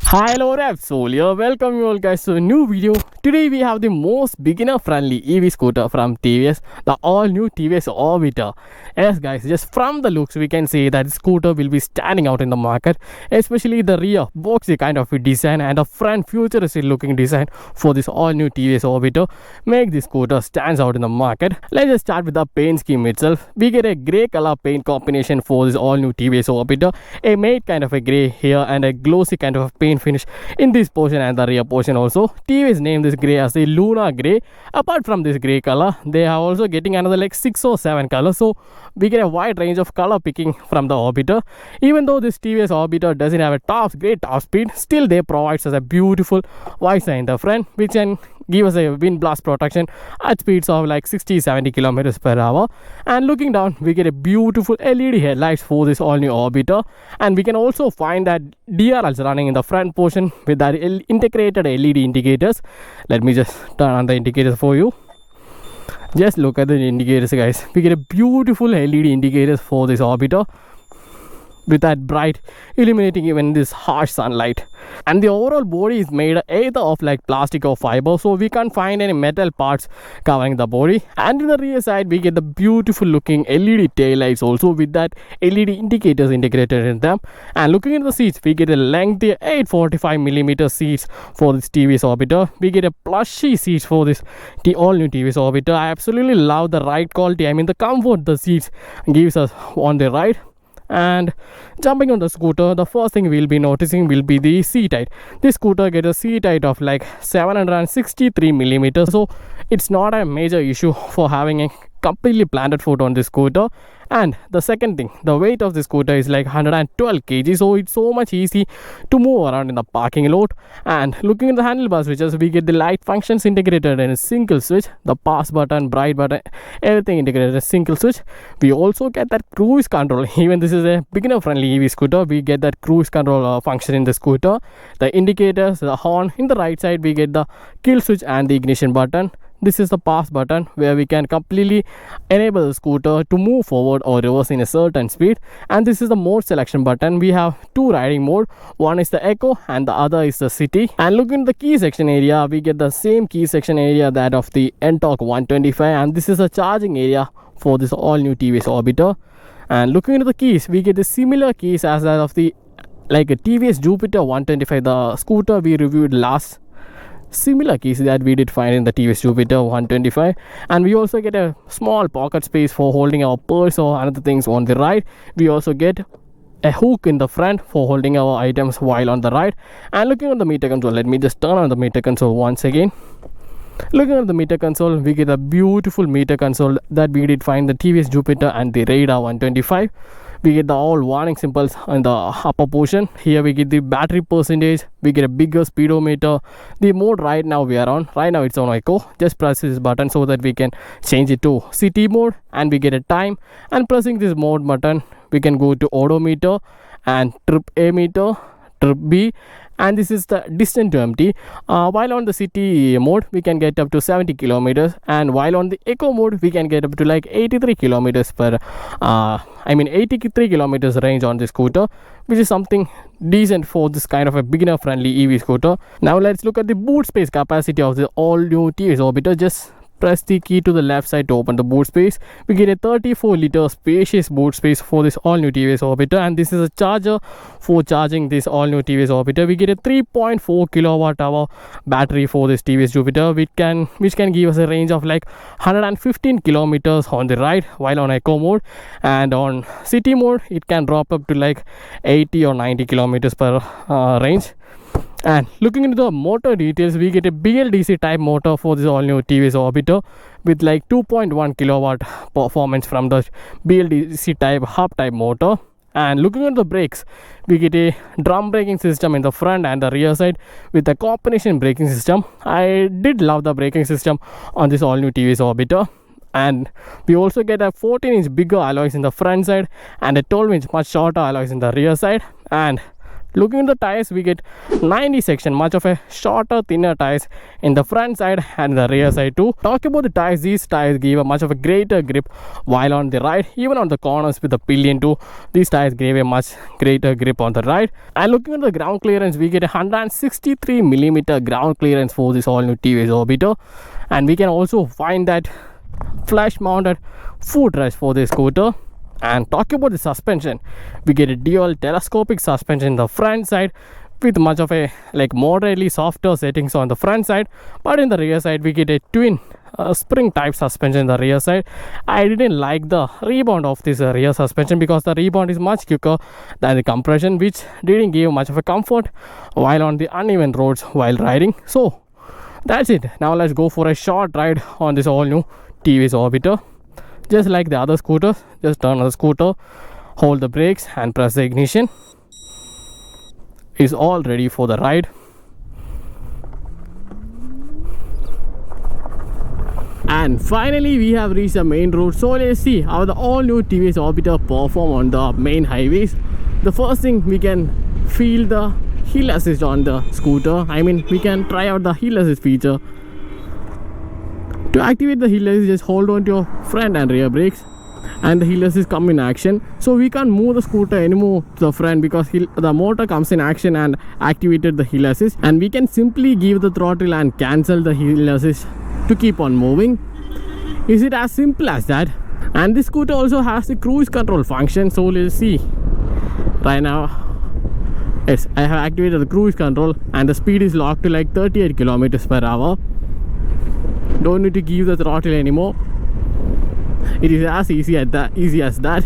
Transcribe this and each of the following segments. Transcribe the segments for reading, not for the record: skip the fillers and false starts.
Hello REVSOUL, here. Welcome you all guys to a new video. Today we have the most beginner friendly EV scooter from TVS, the all new TVS Orbiter. Yes guys, just from the looks we can say that the scooter will be standing out in the market, especially the rear boxy kind of a design and the front futuristic looking design for this all new TVS Orbiter make this scooter stands out in the market. Let's just start with the paint scheme itself. We get a grey color paint combination for this all new TVS Orbiter, a matte kind of a grey here and a glossy kind of a paint finish in this portion and the rear portion also. TVS named this grey as the Luna grey. Apart from this grey color, they are also getting another like 6 or 7 colors, so we get a wide range of color picking from the Orbiter. Even though this TVS Orbiter doesn't have a great top speed, still they provide us a beautiful visor in the front which can give us a wind blast protection at speeds of like 60-70 kilometers per hour. And looking down, we get a beautiful LED headlights for this all new Orbiter, and we can also find that DRLs running in the front portion with that integrated LED indicators. Let me just turn on the indicators for you. Just look at the indicators guys. We get a beautiful LED indicators for this Orbiter with that bright illuminating even this harsh sunlight. And the overall body is made either of like plastic or fiber, so we can't find any metal parts covering the body. And in the rear side we get the beautiful looking LED tail lights also with that LED indicators integrated in them. And looking at the seats, we get a lengthy 845mm seats for this TVS Orbiter. We get a plushy seats for this all new TVS Orbiter. I absolutely love the ride quality. I mean the comfort the seats gives us on the ride. And jumping on the scooter, the first thing we'll be noticing will be the seat height. This scooter gets a seat height of like 763mm, so it's not a major issue for having a completely planted foot on this scooter. And the second thing, the weight of the scooter is like 112 kg, so it's so much easy to move around in the parking lot. And looking at the handlebar switches, we get the light functions integrated in a single switch, the pause button, bright button, everything integrated in a single switch. We also get that cruise control. Even this is a beginner friendly EV scooter, we get that cruise control function in the scooter. The indicators, the horn. In the right side we get the kill switch and the ignition button. This is the pause button where we can completely enable the scooter to move forward or reverse in a certain speed. And this is the mode selection button. We have two riding mode. One is the Eco and the other is the City. And looking at the key section area, we get the same key section area that of the NTORQ 125, and this is a charging area for this all new TVS Orbiter. And looking into the keys, we get the similar keys as that of the like a TVS Jupiter 125, the scooter we reviewed last. Similar keys that we did find in the TVS Jupiter 125. And we also get a small pocket space for holding our purse or other things on the ride. We also get a hook in the front for holding our items while on the ride. And looking at the meter console, let me just turn on the meter console once again. Looking at the meter console, we get a beautiful meter console that we did find the TVS Jupiter and the Radar 125. We get the all warning symbols in the upper portion. Here we get the battery percentage. We get a bigger speedometer. The mode right now we are on. Right now it's on Eco. Just press this button so that we can change it to City mode, and we get a time. And pressing this mode button, we can go to odometer and trip A meter, trip B. And this is the distance to empty. While on the City mode we can get up to 70 kilometers, and while on the Eco mode we can get up to like 83 kilometers per 83 kilometers range on this scooter, which is something decent for this kind of a beginner friendly EV scooter. Now let's look at the boot space capacity of the all new TVS Orbiter. Just press the key to the left side to open the boot space. We get a 34-liter spacious boot space for this all new TVS Orbiter, and this is a charger for charging this all new TVS Orbiter. We get a 3.4 kilowatt hour battery for this TVS Jupiter, which can give us a range of like 115 kilometers on the ride while on Eco mode. And on City mode it can drop up to like 80 or 90 kilometers per range. And looking into the motor details, we get a BLDC type motor for this all new TVS Orbiter with like 2.1 kilowatt performance from the BLDC type hub type motor. And looking at the brakes, we get a drum braking system in the front and the rear side with a combination braking system. I did love the braking system on this all new TVS Orbiter. And we also get a 14-inch bigger alloys in the front side and a 12-inch much shorter alloys in the rear side. And Looking at the tires, we get 90 section, much of a shorter, thinner tires in the front side and the rear side too. Talking about the tires, these tires give a much of a greater grip while on the ride, even on the corners with the pillion too. These tires gave a much greater grip on the ride. And looking at the ground clearance, we get a 163mm ground clearance for this all new TVS Orbiter. And we can also find that flush mounted footrest for this scooter. And talking about the suspension, we get a dual telescopic suspension in the front side with much of a moderately softer settings on the front side, but in the rear side we get a twin spring type suspension in the rear side. I didn't like the rebound of this rear suspension because the rebound is much quicker than the compression, which didn't give much of a comfort while on the uneven roads while riding. So that's it. Now let's go for a short ride on this all new TVS Orbiter. Just like the other scooters, just turn on the scooter, hold the brakes and press the ignition. Is all ready for the ride. And finally we have reached the main road. So let's see how the all new TVS Orbiter perform on the main highways. The first thing, we can feel the hill assist on the scooter. I mean, we can try out the hill assist feature. To activate the hill assist, just hold on to your front and rear brakes and the hill assist come in action. So we can't move the scooter anymore to the front because the motor comes in action and activated the hill assist, and we can simply give the throttle and cancel the hill assist to keep on moving. Is it as simple as that? And this scooter also has the cruise control function. So let's see. Right now, yes, I have activated the cruise control and the speed is locked to 38 km/h. Don't need to give the throttle anymore. It is as easy as that.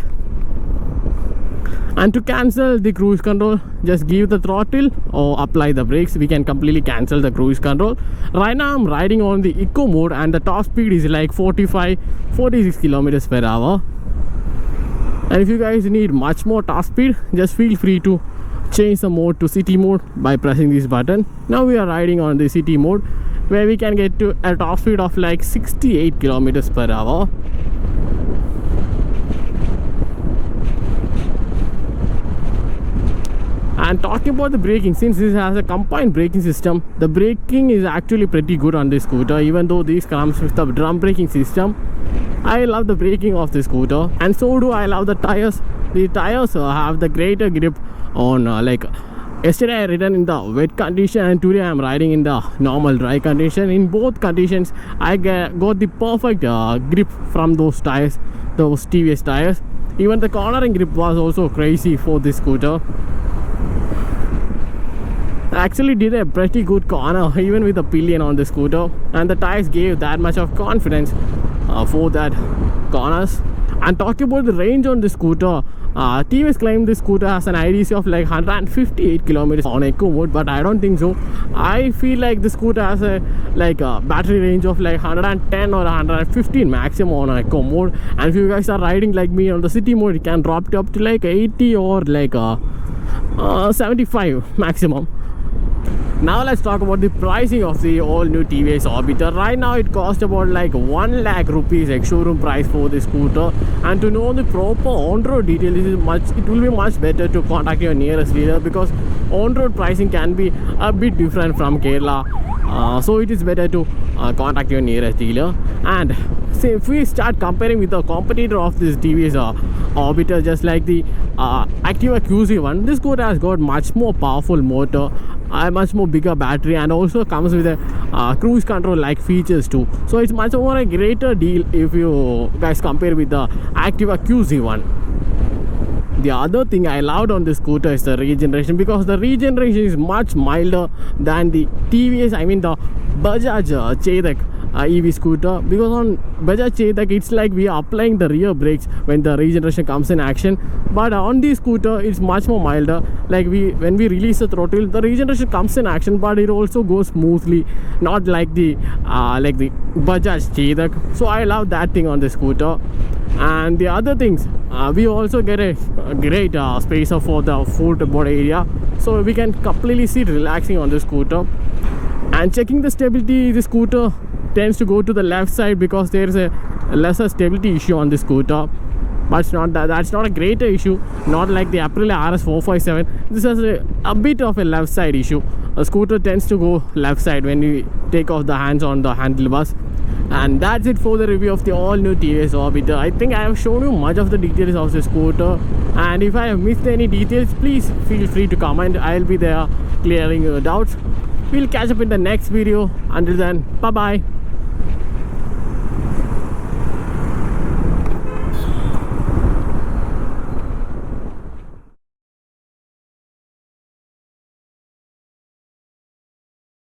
And to cancel the cruise control, just give the throttle or apply the brakes. We can completely cancel the cruise control. Right now I'm riding on the eco mode and the top speed is 46 km/h. And if you guys need much more top speed, just feel free to change the mode to city mode by pressing this button. Now we are riding on the city mode, where we can get to a top speed of 68 km/h. And talking about the braking, since this has a combined braking system, the braking is actually pretty good on this scooter. Even though this comes with the drum braking system, I love the braking of this scooter, and so do I love the tires. The tires have the greater grip on yesterday I ridden in the wet condition and today I am riding in the normal dry condition. In both conditions I got the perfect grip from those tires, those TVS tires. Even the cornering grip was also crazy for this scooter. I actually did a pretty good corner even with the pillion on the scooter, and the tires gave that much of confidence for that corners. And talking about the range on the scooter, TVS claimed this scooter has an IDC of 158 km on eco mode, but I don't think so. I feel like the scooter has a battery range of 110 or 115 maximum on eco mode. And if you guys are riding like me on the city mode, you can drop it up to 80 or 75 maximum. Now let's talk about the pricing of the all new TVS Orbiter. Right now it costs about 1 lakh rupees ex-showroom price for the scooter. And to know the proper on-road details, it will be much better to contact your nearest dealer, because on-road pricing can be a bit different from Kerala. So it is better to contact your nearest dealer. And say if we start comparing with the competitor of this TVS Orbiter, just like the Activa QZ1, this scooter has got much more powerful motor, a much more bigger battery, and also comes with a cruise control like features too. So it's much more a greater deal if you guys compare with the Activa QZ1. The other thing I loved on this scooter is the regeneration, because the regeneration is much milder than the TVS, I mean the Bajaj Chetak EV scooter. Because on Bajaj Chetak it's like we are applying the rear brakes when the regeneration comes in action, but on this scooter it's much more milder. When we release the throttle, the regeneration comes in action, but it also goes smoothly, not like the Bajaj Chetak. So I love that thing on the scooter. And the other things, we also get a great spacer for the footboard area, so we can completely sit relaxing on the scooter. And checking the stability, the scooter tends to go to the left side because there is a lesser stability issue on the scooter. but it's not that's not a greater issue, not like the Aprilia RS457. This is a bit of a left side issue. A scooter tends to go left side when you take off the hands on the handlebars. And that's it for the review of the all new TVS Orbiter. I think I have shown you much of the details of the scooter, and if I have missed any details, please feel free to comment. I'll be there clearing your doubts. We'll catch up in the next video. Until then, bye bye.